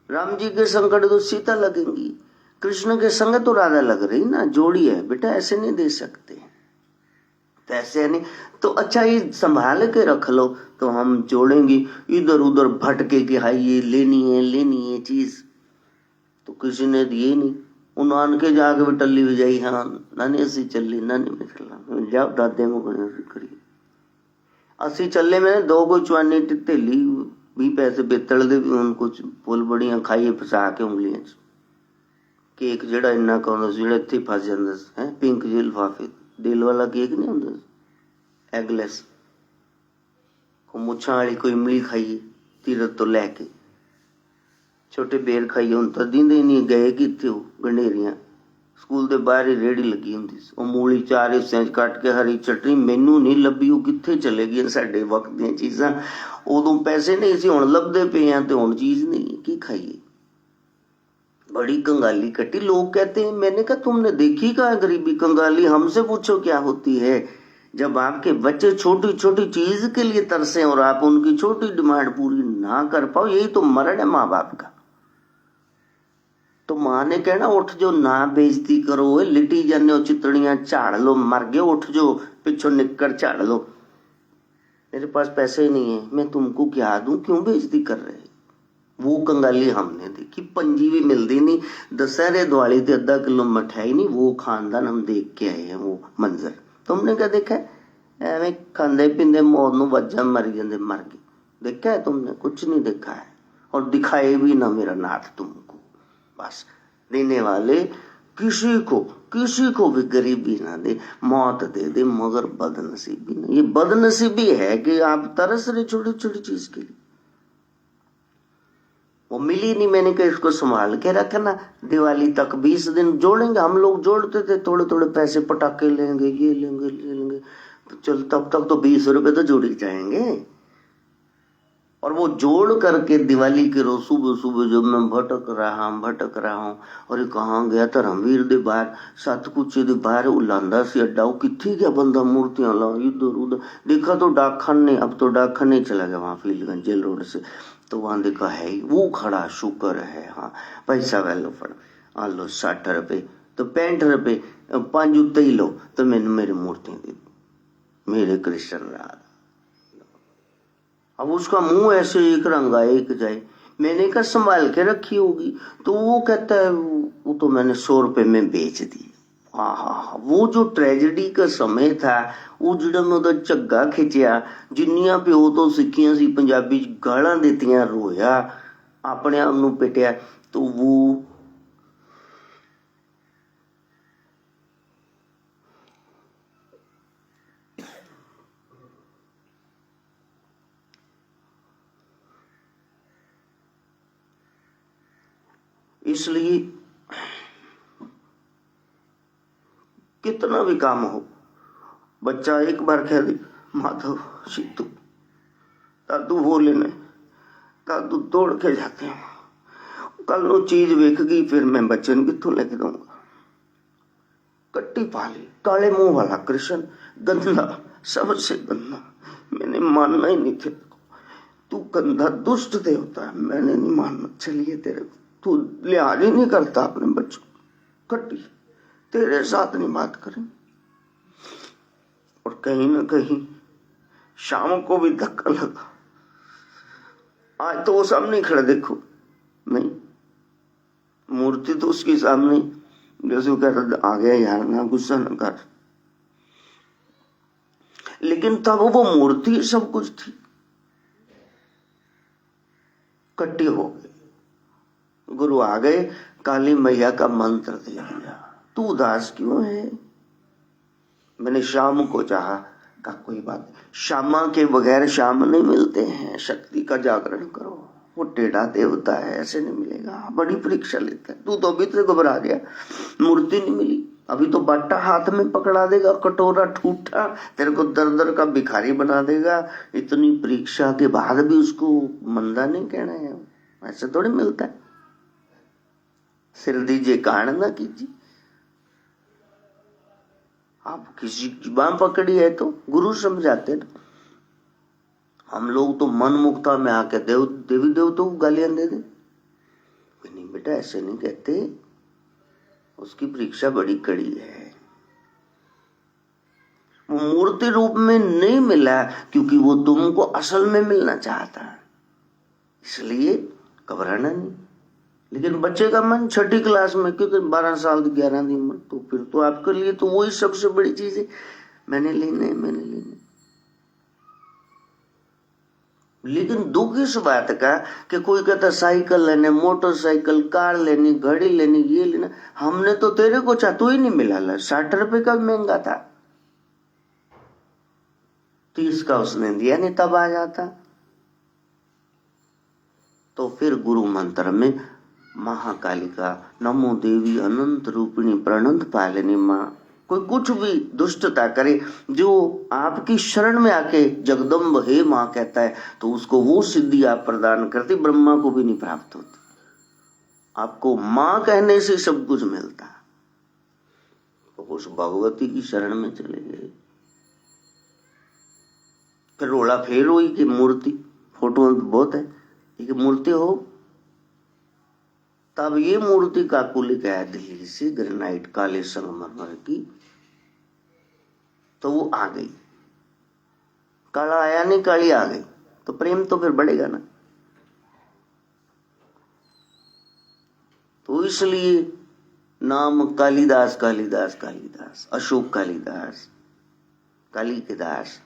राम जी के संग खड़े तो सीता लगेंगी, कृष्ण के संग तो राधा लग रही ना, जोड़ी है बेटा, ऐसे नहीं दे सकते, तो ऐसे नहीं। तो अच्छा ये संभाल के रख लो, तो हम जोड़ेंगे, इधर उधर भटके कि हाँ ये लेनी है चीज, तो किसी ने दिए नहीं। उन्होंने के जाके भी टल्ली बजाई, हाँ नानी असी चली, नानी में चला जाओ दादे को करिए असी चले, मैंने 2 को चुआनी टेली भी पैसे बेतल दे उनको फुल बड़ियां खाइए फसा के उंगलियां च केक जेड़ा इन्ना का होंदा जेड़ा इत्थे फस जांदा है, पिंक जे लिफाफे दिल वाला केक नहीं होंदा एगलेस, को मुछां वाली कोई इमली खाइए तीरथ तो लैके, छोटे बेर खाइए हुण तां दींदे नहीं, गए कित्थे हो गंडेरियां, स्कूल दे बाहर ही रेड़ी लगी हुंदी सी, ਉਹ मूली 4 हिस्सिਆਂ 'ਚ ਕੱਟ ਕੇ हरी चटनी ਮੈਨੂੰ नहीं ਲੱਭੀ, ਉਹ ਕਿੱਥੇ ਚਲੇ ਗਈ। ਸਾਡੇ ਵਕਤ ਦੀਆਂ ਚੀਜ਼ਾਂ ਉਦੋਂ ਪੈਸੇ नहीं ਸੀ, ਹੁਣ ਲੱਭਦੇ ਪਏ ਆ ਤੇ ਹੁਣ चीज नहीं, की खाइए। बड़ी कंगाली कटी, लोग कहते हैं, मैंने कहा तुमने देखी कहाँ गरीबी, कंगाली हमसे पूछो क्या होती है। जब आपके बच्चे छोटी छोटी चीज के लिए तरसे और आप उनकी छोटी डिमांड पूरी ना कर पाओ, यही तो मरण है माँ बाप का। तो माँ ने कहना उठ जो, ना बेइज्जती करो, लिटी जाने चितड़ियां झाड़ लो, मर गए उठ जो, पिछो निककर झाड़ लो। मेरे पास पैसे ही नहीं है, मैं तुमको क्या दूं, क्यों बेइज्जती कर रहे। वो कंगाली हमने देखी, पंजी भी मिलती नहीं, दशहरे दिवाली ते आधा किलो मिठाई नहीं, वो खानदान हम देख के आए हैं, वो मंजर तुमने क्या देखा है। एवं खांदे पींदे मौत नूं वज्जा मर जाते, मर गए, देखा है तुमने, कुछ नहीं देखा है, और दिखाए भी ना मेरा नाथ तुमको। बस देने वाले किसी को भी गरीबी ना दे, मौत दे दे, मगर बदनसीबी नहीं। ये बदनसीबी है कि आप तरस रहे छोटी छोटी चीज के लिए, वो मिली नहीं। मैंने कहा इसको संभाल के रखना, दिवाली तक 20 दिन जोड़ेंगे, हम लोग जोड़ते थे, थोड़े थोड़े पैसे पटाखे लेंगे, ये लेंगे, तो चल तब तक तो 20 रुपए तो जोड़ ही जाएंगे। और वो जोड़ करके दिवाली के रोज सुबह सुबह जब मैं भटक रहा हूँ, और कहाँ गया था रणवीर दे बाहर, सतकुचे दे बाहर उलांदा सी अड्डा, वो किथे गया बंदा, मूर्तियां ला इधर उधर, देखा तो डाकखाने, अब तो डाकखाने चला गया वहां फील्डगंज जेल रोड से, तो वहां देखा है ही वो खड़ा, शुक्र है, हाँ पैसा वैलो फड़ आ लो 60 रुपए, तो 65 रुपए 5 उत्ते ही लो, तो मैंने मेरी मूर्तियां दे, मेरे कृष्ण राधा। अब उसका मुंह ऐसे एक रंगा एक जाए, मैंने कहा संभाल के रखी होगी, तो वो कहता है वो तो मैंने 100 रुपए में बेच दी। हाँ, वो जो ट्रेजेडी का समय था, वो जिहड़ा मैं उहदा झग्गा खिंचिया, जिन्नियां प्यो तो सिक्खियां सी पंजाबी च गालां दित्तियां, रोया, अपने आप नूं पिटिया, तो वो इसलिए कितना भी काम हो, बच्चा एक बार कह दे माधव सीतू दादू वो लेने, दादू दौड़ के जाते हैं, कल नो चीज वेख गई, फिर मैं बच्चन कितों लेके दूंगा। कट्टी पाली, काले मुंह वाला कृष्ण, गंदा, सबसे गंदा। मैंने मानना ही नहीं थे, तू गंदा दुष्ट देवता है, मैंने नहीं मानना। चलिए तेरे को, तू लिहाज ही नहीं करता अपने बच्चों। कट्टी, तेरे साथ नहीं बात करें। और कहीं ना कहीं शाम को भी धक्का लगा। आज तो वो सामने खड़ा, देखो नहीं, मूर्ति तो उसके सामने, जैसे वो कहता आ गया यार, ना गुस्सा न कर। लेकिन तब वो मूर्ति सब कुछ थी। कट्टी हो गई, गुरु आ गए, काली मैया का मंत्र दे दिया। तू उदास क्यों है? मैंने शाम को चाहा, का कोई बात नहीं, श्यामा के बगैर श्याम नहीं मिलते हैं। शक्ति का जागरण करो, वो टेढ़ा देवता है, ऐसे नहीं मिलेगा। बड़ी परीक्षा लेता है। तू तो अभी तो घबरा गया, मूर्ति नहीं मिली, अभी तो बाटा हाथ में पकड़ा देगा, कटोरा ठूठा, तेरे को दर दर का भिखारी बना देगा। इतनी परीक्षा के बाद भी उसको मंदा नहीं कहना है, ऐसे थोड़ी मिलता है। सिर दीजिए कारण ना कीजिए। आप किसी की बांह पकड़ी है तो गुरु समझाते ना। हम लोग तो मन मुक्ता में आके देवी देवताओं को गालियां दे दे। नहीं बेटा, ऐसे नहीं कहते, उसकी परीक्षा बड़ी कड़ी है। वो मूर्ति रूप में नहीं मिला क्योंकि वो तुमको असल में मिलना चाहता है, इसलिए घबराना नहीं। लेकिन बच्चे का मन छठी क्लास में, क्योंकि 12 साल 11 की उम्र, तो फिर तो आपके लिए तो वही सबसे बड़ी चीज है, मैंने लेने। लेकिन दुख इस बात का कि कोई कहता साइकिल लेने, मोटरसाइकिल, कार लेनी, घड़ी लेनी, ये लेना। हमने तो तेरे को चाहते ही नहीं मिला। 60 रुपए का महंगा था, 30 का उसने दिया नहीं, तब आ जाता। तो फिर गुरु मंत्र में महाकालिका, नमो देवी अनंत रूपिणी, प्रणंत पालिनी माँ, कोई कुछ भी दुष्टता करे, जो आपकी शरण में आके जगदम्ब हे माँ कहता है, तो उसको वो सिद्धि आप प्रदान करती, ब्रह्मा को भी नहीं प्राप्त होती। आपको माँ कहने से सब कुछ मिलता। तो उस भगवती की शरण में चले गए। फिर रोला फेर हुई कि मूर्ति, फोटो बहुत है, कि मूर्ति हो। तब ये मूर्ति काकुलिक है दिल्ली से, ग्रेनाइट काले संगमरमर की, तो वो आ गई। काला आया नहीं, काली आ गई, तो प्रेम तो फिर बढ़ेगा ना। तो इसलिए नाम कालिदास, कालिदास, कालिदास, अशोक कालिदास, काली के दास।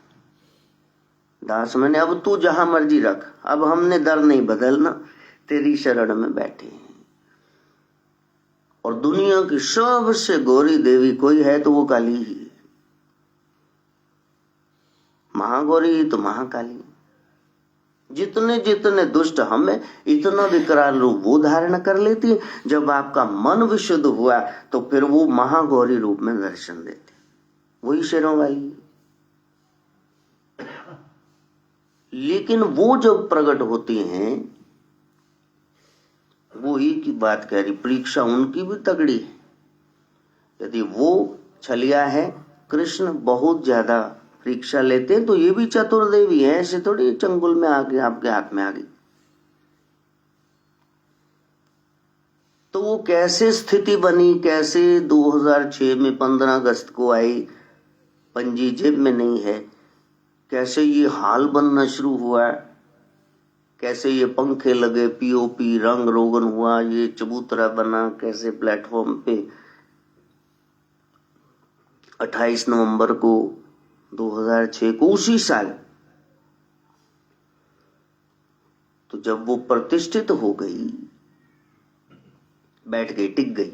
दास मैंने अब तू जहां मर्जी रख, अब हमने दर नहीं बदलना, तेरी शरण में बैठे हैं। और दुनिया की सबसे गौरी देवी कोई है तो वो काली ही है। महागौरी तो महाकाली। जितने जितने दुष्ट हमें, इतना विकराल रूप वो धारण कर लेती है। जब आपका मन विशुद्ध हुआ तो फिर वो महागौरी रूप में दर्शन देते, वही शेरों वाली। लेकिन वो जब प्रकट होती हैं, वो ही की बात कह रही, परीक्षा उनकी भी तगड़ी है। यदि वो छलिया है, कृष्ण बहुत ज्यादा परीक्षा लेते हैं, तो ये भी चतुर्देवी है, ऐसे थोड़ी चंगुल में आके आपके हाथ में आ गई। तो वो कैसे स्थिति बनी, कैसे 2006 में 15 अगस्त को आई, पंजी जेब में नहीं है, कैसे ये हाल बनना शुरू हुआ, कैसे ये पंखे लगे, पीओपी रंग रोगन हुआ, ये चबूतरा बना, कैसे प्लेटफॉर्म पे 28 नवंबर को 2006 को, उसी साल, तो जब वो प्रतिष्ठित हो गई, बैठ गई, टिक गई,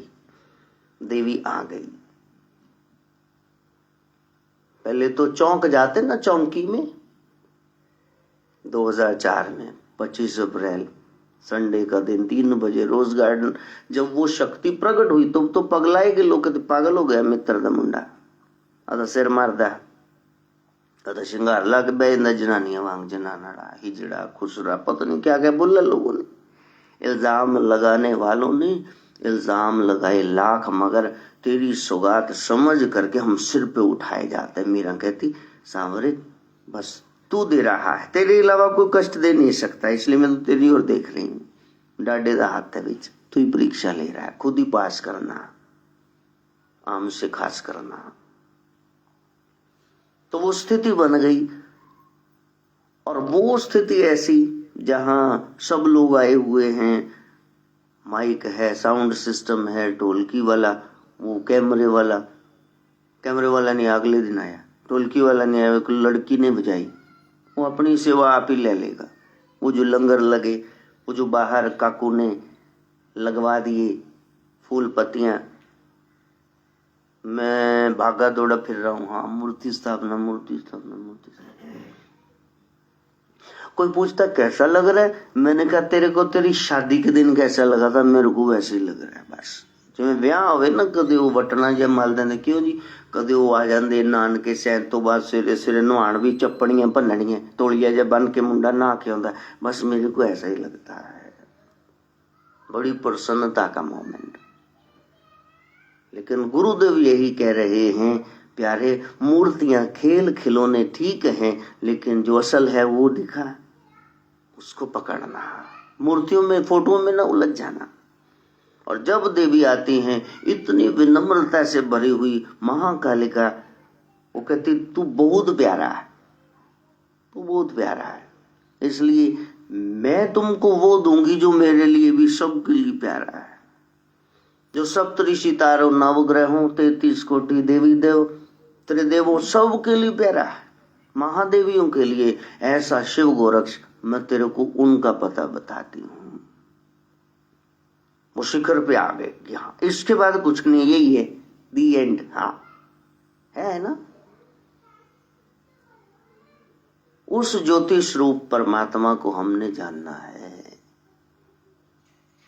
देवी आ गई। पहले तो चौंक जाते ना चौंकी में, 2004 में 25 अप्रैल संडे का दिन 3 बजे रोज गार्डन, जब वो शक्ति प्रकट हुई तो पगलाए के लोग कहते पागल हो गया मित्र दा मुंडा, अदा सिर मारदा, अदा श्रृंगार लग बे न जनानियां वांग जनाना हिजड़ा खुसरा, पता नहीं क्या क्या बोला लोगों ने। इल्जाम लगाने वालों ने इल्जाम लगाए लाख, मगर तेरी सौगात समझ करके हम सिर पे उठाए जाते। मीरा कहती सांवरे बस तू दे रहा है, तेरे अलावा कोई कष्ट दे नहीं सकता, इसलिए मैं तो तेरी ओर देख रही हूं। डाडे दा हाथ विच तू ही परीक्षा ले रहा है, खुद ही पास करना, आम से खास करना। तो वो स्थिति बन गई, और वो स्थिति ऐसी जहां सब लोग आए हुए हैं, माइक है, साउंड सिस्टम है, ढोलकी वाला, वो कैमरे वाला नहीं, अगले दिन आया, ढोलकी वाला नहीं आया, लड़की ने बजाई, वो अपनी सेवा आप ही ले लेगा। वो जो लंगर लगे, वो जो बाहर काकू ने लगवा दिए फूल पत्तियां, मैं भागा दौड़ा फिर रहा हूं, हाँ मूर्ति स्थापना। कोई पूछता कैसा लग रहा है, मैंने कहा तेरे को तेरी शादी के दिन कैसा लगा था, मेरे को वैसे ही लग रहा है। बस जिवें ब्याह होवे ना, कदे वो बटना जे मल देंदे, क्यों जी, कदे वो आ जाते नानके सैन तो बाद सवेरे सवेरे नहाण भी, चप्पड़ियां भन्नणियां, तोलिया जे बन के मुंडा नहा के आंदा। बस मेरे को ऐसा ही लगता है, बड़ी प्रसन्नता का मोमेंट। लेकिन गुरुदेव यही कह रहे हैं प्यारे, मूर्तियां खेल खिलौने ठीक हैं, लेकिन जो असल है वो दिखा, उसको पकड़ना, मूर्तियों में फोटो में ना उलझ जाना। और जब देवी आती हैं इतनी विनम्रता से भरी हुई महाकालिका, वो कहती तू बहुत प्यारा है, तू बहुत प्यारा है, इसलिए मैं तुमको वो दूंगी जो मेरे लिए भी सबके लिए प्यारा है। जो सप्तऋषि तारों नवग्रहों 33 कोटि देवी देव त्रिदेवों सबके लिए प्यारा है, महादेवियों के लिए ऐसा शिव गोरक्ष, मैं तेरे को उनका पता बताती हूं। वो शिखर पे आ गए कि हाँ इसके बाद कुछ नहीं, यही है दी एंड। हाँ है ना, उस ज्योति स्वरूप परमात्मा को हमने जानना है।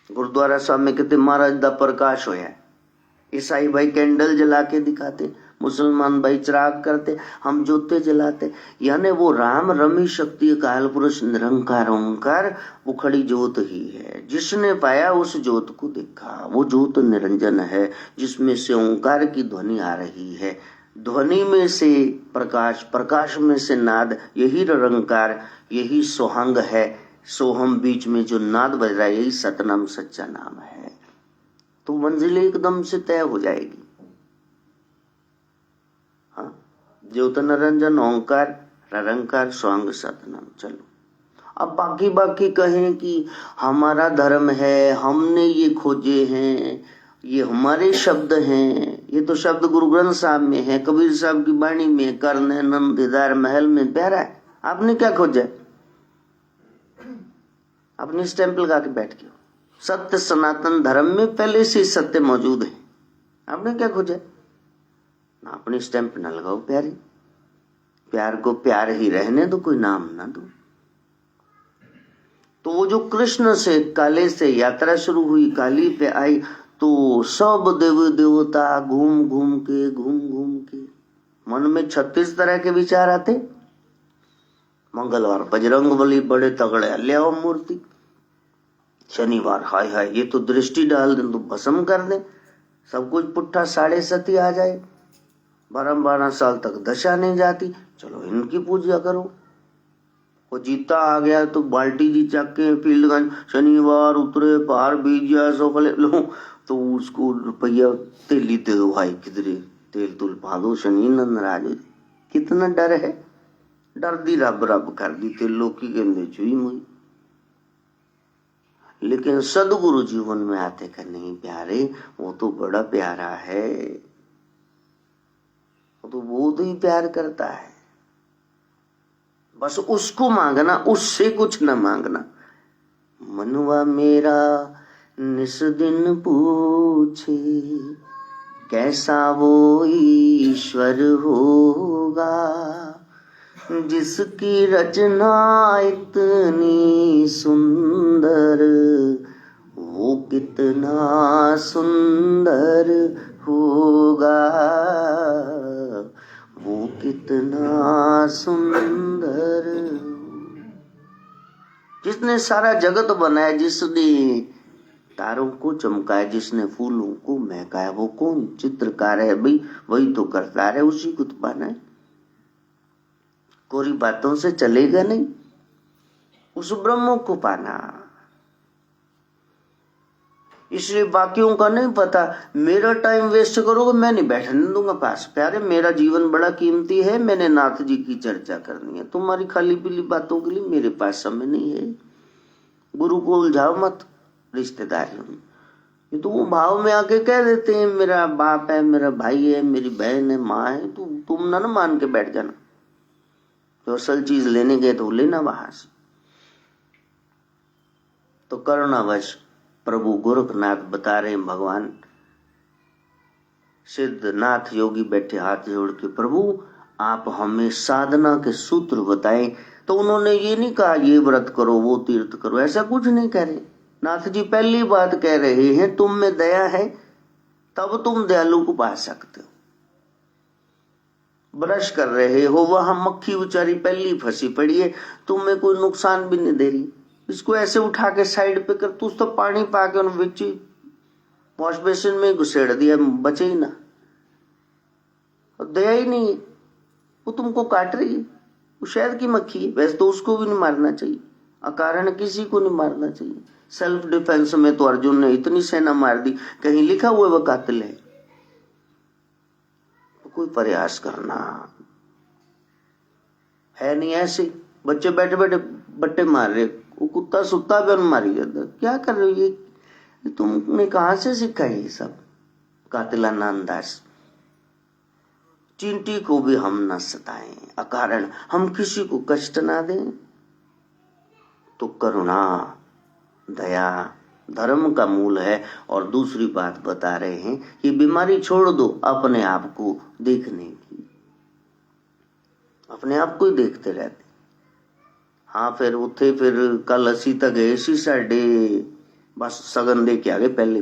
गुरुद्वारा साहब में कहते महाराज दा प्रकाश होया, ईसाई भाई कैंडल जला के दिखाते, मुसलमान भाई चिराग करते, हम ज्योति जलाते। यानी वो राम रमी शक्ति काल पुरुष निरंकार ओंकार, वो खड़ी ज्योत ही है। जिसने पाया उस ज्योत को देखा, वो ज्योत निरंजन है, जिसमें से ओंकार की ध्वनि आ रही है, ध्वनि में से प्रकाश, प्रकाश में से नाद, यही निरंकार, यही सोहंग है। सोहम बीच में जो नाद बज रहा है, यही सतनाम सच्चा नाम है। तो मंजिल एकदम से तय हो जाएगी। हाँ, ज्योत निरंजन ओंकार निरंकार सोहंग सतनाम। चलो अब बाकी कहें कि हमारा धर्म है, हमने ये खोजे हैं, ये हमारे शब्द हैं, ये तो शब्द गुरु ग्रंथ साहब में है, कबीर साहब की वाणी में, करने नंदीदार महल में प्यारा है। आपने क्या खोजा, अपनी स्टैंप लगा के बैठ गए। सत्य सनातन धर्म में पहले से सत्य मौजूद है, आपने क्या खोजा ना, अपनी स्टैंप ना लगाओ प्यारी, प्यार को प्यार ही रहने दो, कोई नाम ना दो। तो वो जो कृष्ण से काले से यात्रा शुरू हुई, काली पे आई, तो सब देव देवता घूम घूम के मन में 36 तरह के विचार आते। मंगलवार बजरंगबली बड़े तगड़े ले आओ मूर्ति, शनिवार हाय हाय ये तो दृष्टि डाल दे तो भस्म कर दे, सब कुछ पुट्ठा 7.5 आ जाए, 12 साल तक दशा नहीं जाती, चलो इनकी पूजा करो। वो जीता आ गया तो बाल्टी जी चक के फील्डगंज, शनिवार उतरे बाहर बीजिया सोफले लो, तो उसको रुपया तेली दे दो भाई, किधरे तेल तुल पा दो, शनि नाराज हो जाए। कितना डर है, डर दी रब रब कर दी तेलो की कहते चुई मुई। लेकिन सदगुरु जीवन में आते कर नहीं प्यारे, वो तो बड़ा प्यारा है, वो तो बहुत ही प्यार करता है। बस उसको मांगना, उससे कुछ न मांगना। मनवा मेरा निस दिन पूछे, कैसा वो ईश्वर होगा, जिसकी रचना इतनी सुंदर, वो कितना सुंदर होगा, वो कितना सुंदर। जिस जिसने सारा जगत बनाया, जिसने तारों को चमकाया, जिसने फूलों को महकाया, वो कौन चित्रकार है भाई? वही तो करता है, उसी को तो पाना है। कोरी बातों से चलेगा नहीं, उस ब्रह्म को पाना। इसलिए बाकियों का नहीं पता, मेरा टाइम वेस्ट करोगे, मैं नहीं बैठने दूंगा पास। प्यारे, मेरा जीवन बड़ा कीमती है, मैंने नाथ जी की चर्चा करनी है। तुम्हारी खाली पीली बातों के लिए मेरे पास समय नहीं है। गुरु को उलझाओ मत रिश्तेदारियों में। ये तो वो भाव में आके कह देते हैं, मेरा बाप है, मेरा भाई है, मेरी बहन है, माँ है। तुम ना मान के बैठ जाना। तो असल चीज लेने गए तो लेना वहां से। तो करुणावश प्रभु गोरखनाथ बता रहे हैं, भगवान सिद्धनाथ योगी बैठे हाथ जोड़ के, प्रभु आप हमें साधना के सूत्र बताएं। तो उन्होंने ये नहीं कहा ये व्रत करो, वो तीर्थ करो, ऐसा कुछ नहीं कह रहे। नाथ जी पहली बात कह रहे हैं, तुम में दया है तब तुम दयालु को पा सकते हो। ब्रश कर रहे हो, वहां मक्खी बेचारी पहली फंसी पड़ी है, तुम्हें कोई नुकसान भी नहीं दे रही, इसको ऐसे उठा के साइड पे कर, तू तो पानी पाके उन बिच वॉश बेसिन में घुसेड़ दिया, बचे ही ना। दया ही नहीं है, वो तुमको काट रही है, वो शहद की मक्खी है। वैसे तो उसको भी नहीं मारना चाहिए, अकारण किसी को नहीं मारना चाहिए। सेल्फ डिफेंस में तो अर्जुन ने इतनी सेना मार दी, कहीं लिखा हुआ वह कातिल है। तो कोई प्रयास करना है नहीं। ऐसे बच्चे बैठे बैठे बट्टे मार रहे, वो कुत्ता सुत्ता भी मारी जाता, क्या कर रहे हो? ये तुमने कहां से सीखा ये सब कातिलाना अंदाज? चींटी को भी हम न सताएं, अकारण हम किसी को कष्ट ना दें। तो करुणा दया धर्म का मूल है। और दूसरी बात बता रहे हैं, ये बीमारी छोड़ दो अपने आप को देखने की, अपने आप को ही देखते रहते। हाँ फिर उठे, फिर कल असी तक गए सी साडे, बस सगन दे के आ गए पहले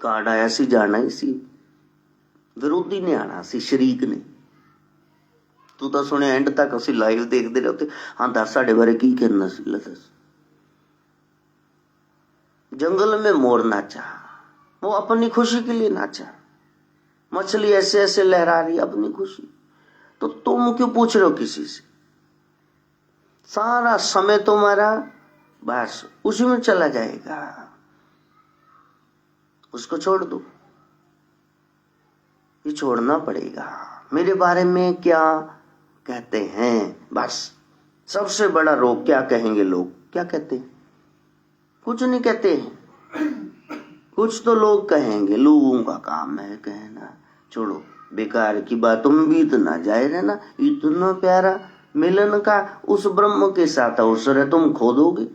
कार्ड आया सी, जाना ही सी, विरोधी ने आना सी, शरीक ने। तू तो सुने एंड तक असी लाइव देखते रहते। हाँ दस साढ़े बारे की करना सी, दस। जंगल में मोर नाचा, वो अपनी खुशी के लिए नाचा। मछली ऐसे ऐसे लहरा रही, अपनी खुशी। तो तुम क्यों पूछ रहे हो किसी से? सारा समय तुम्हारा बस उसी में चला जाएगा, उसको छोड़ दो। ये छोड़ना पड़ेगा। मेरे बारे में क्या कहते हैं, बस सबसे बड़ा रोग क्या कहेंगे लोग, क्या कहते हैं? कुछ नहीं कहते हैं। कुछ तो लोग कहेंगे, लोगों का काम है कहना। छोड़ो, बेकार की बातों में भी इतना जाए रहना। इतना प्यारा मिलन का उस ब्रह्म के साथ अवसर है, तुम खो दोगे।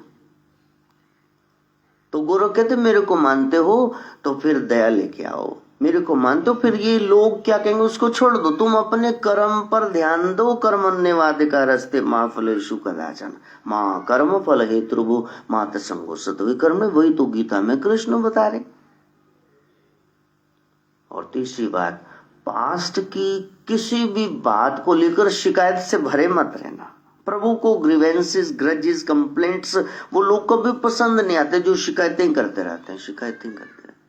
तो गुरु कहते मेरे को मानते हो तो फिर दया लेके आओ, मेरे को मानते हो, फिर ये लोग क्या कहेंगे उसको छोड़ दो। तुम अपने कर्म पर ध्यान दो। कर्मण्यवाद का रस्ते माँ फलेषु कदाचन, माँ कर्म फल हेतुर्भु मात संगो सद्विकर्म। वही तो गीता में कृष्ण बता रहे। और तीसरी बात, पास्ट की किसी भी बात को लेकर शिकायत से भरे मत रहना। प्रभु को ग्रीवेंसेस, ग्रजेस, कंप्लेंट्स वो लोग को भी पसंद नहीं आते जो शिकायतें करते रहते हैं, शिकायतें करते रहते।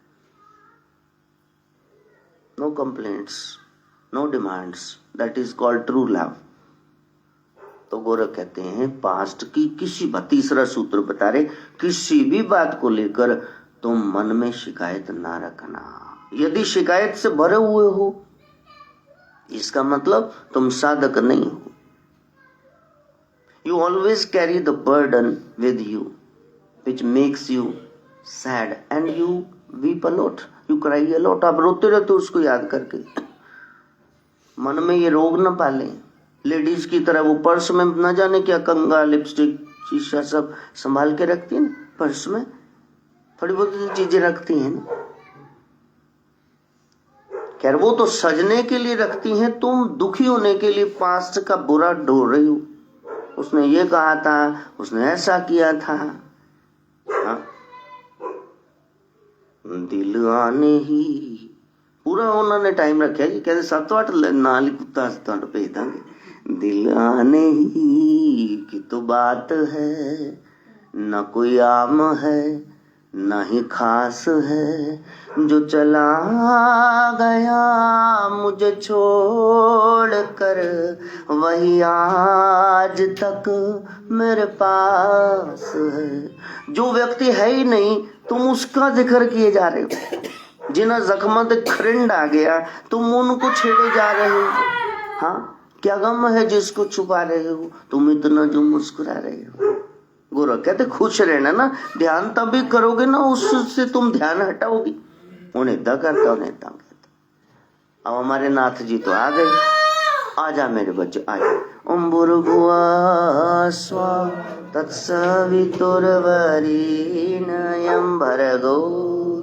No complaints, no demands, that is called true love. तो गोरख कहते हैं पास्ट की किसी बात, तीसरा सूत्र बता रहे, किसी भी बात को लेकर तुम मन में शिकायत ना रखना। यदि शिकायत से भरे हुए हो, इसका मतलब तुम साधक नहीं हो। You always carry the burden with you, which makes you sad and you weep a lot, you cry a lot। आप रोते रहते हो उसको याद करके। मन में ये रोग न पाले। लेडीज की तरह वो पर्स में न जाने क्या कंगा, लिपस्टिक, शीशा सब संभाल के रखती है ना, पर्स में थोड़ी बहुत चीजें रखती हैं ना। खैर वो तो सजने के लिए रखती हैं, तुम दुखी होने के लिए पास्ट का बुरा ढो रही हो। उसने ये कहा था, उसने ऐसा किया था। हाँ? दिल आने ही पूरा उन्होंने टाइम रखा कि कहते 7-8 नाली कुत्ता भेज देंगे, दिल आने ही की तो बात है, न कोई आम है न ही खास है, जो चला गया मुझे छोड़ कर वही आज तक मेरे पास है। जो व्यक्ति है ही नहीं तुम उसका जिक्र किए जा रहे हो, जिन्हें जख्मत खरिंड आ गया तुम उनको छेड़े जा रहे हो। हाँ, क्या गम है जिसको छुपा रहे हो, तुम इतना जो मुस्कुरा रहे हो। गुरु कहते खुश रहना ना, ध्यान तभी करोगे ना उससे तुम ध्यान हटाओगी। उन्हें इतना करता उन्हें इतना कहता। अब हमारे नाथ जी तो आ गए। आजा मेरे बच्चे आजा। ओम भूर्भुवः स्वः तत्सवितुर्वरेण्यं भर्गो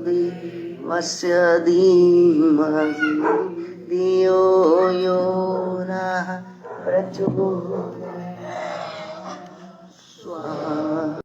देवस्य धीमहि धियो यो नः प्रचोदयात् स्वाहा।